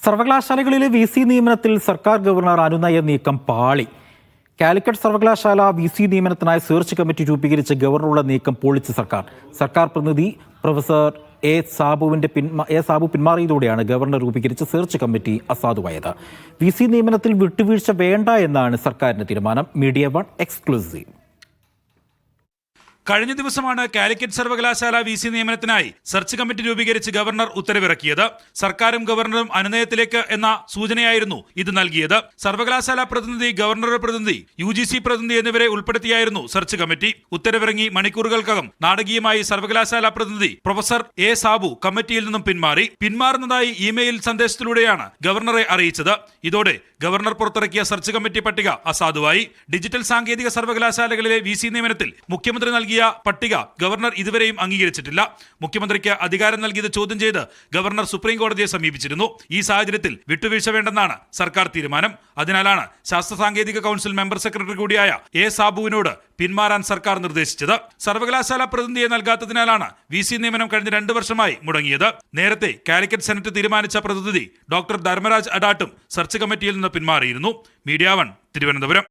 സർവകലാശാലകളിലെ VC നിയമനത്തിൽ സർക്കാർ governor അനുനയ നീക്കം പാളി. കാലിക്കറ്റ് സർവകലാശാല VC നിയമനത്തിനായി സെർച്ച് കമ്മിറ്റി രൂപീകരിച്ച് ഗവർണറുടെ നീക്കം പൊളിച്ച് സർക്കാർ പ്രതിനിധി പ്രൊഫസർ എ സാബു പിന്മാറിയതോടെയാണ് ഗവർണർ രൂപീകരിച്ച സെർച്ച് കമ്മിറ്റി അസാധുവായത്. VC നിയമനത്തിൽ വിട്ടുവീഴ്ച വേണ്ട എന്നാണ് സർക്കാരിന്റെ തീരുമാനം. Media 1 exclusive. കഴിഞ്ഞ ദിവസമാണ് കാലിക്കറ്റ് സർവകലാശാല VC നിയമനത്തിനായി സെർച്ച് കമ്മിറ്റി രൂപീകരിച്ച് ഗവർണർ ഉത്തരവിറക്കിയത്. സർക്കാരും ഗവർണറും അനുനയത്തിലേക്ക് എന്ന സൂചനയായിരുന്നു ഇത് നൽകിയത്. സർവകലാശാല പ്രതിനിധി, ഗവർണറുടെ പ്രതിനിധി, UGC പ്രതിനിധി എന്നിവരെ ഉൾപ്പെടുത്തിയായിരുന്നു സെർച്ച് കമ്മിറ്റി. ഉത്തരവിറങ്ങി മണിക്കൂറുകൾക്കകം നാടകീയമായി സർവകലാശാല പ്രതിനിധി പ്രൊഫസർ എ സാബു കമ്മിറ്റിയിൽ നിന്നും പിന്മാറുന്നതായി ഇമെയിൽ സന്ദേശത്തിലൂടെയാണ് ഗവർണറെ അറിയിച്ചത്. ഇതോടെ ഗവർണർ പുറത്തിറക്കിയ സെർച്ച് കമ്മിറ്റി പട്ടിക അസാധുവായി. ഡിജിറ്റൽ സാങ്കേതിക സർവകലാശാലകളിലെ VC നിയമനത്തിൽ മുഖ്യമന്ത്രി നൽകിയ പട്ടിക ഗവർണർ ഇതുവരെയും അംഗീകരിച്ചിട്ടില്ല. മുഖ്യമന്ത്രിക്ക് അധികാരം നൽകിയത് ചോദ്യം ചെയ്ത് ഗവർണർ സുപ്രീം കോടതിയെ സമീപിച്ചിരുന്നു. ഈ സാഹചര്യത്തിൽ വിട്ടുവീഴ്ച വേണ്ടെന്നാണ് സർക്കാർ തീരുമാനം. അതിനാലാണ് ശാസ്ത്ര സാങ്കേതിക കൗൺസിൽ മെമ്പർ സെക്രട്ടറി കൂടിയായ എ സാബുവിനോട് പിന്മാറാൻ സർക്കാർ നിർദ്ദേശിച്ചത്. സർവകലാശാല പ്രതിനിധിയെ നൽകാത്തതിനാലാണ് VC നിയമനം കഴിഞ്ഞ 2 വർഷമായി മുടങ്ങിയത്. നേരത്തെ കാലിക്കറ്റ് സെനറ്റ് തീരുമാനിച്ച പ്രതിനിധി ഡോക്ടർ ധർമ്മരാജ് അഡാട്ടും സെർച്ച് കമ്മിറ്റിയിൽ നിന്ന് പിന്മാറിയിരുന്നു. മീഡിയ 1 തിരുവനന്തപുരം.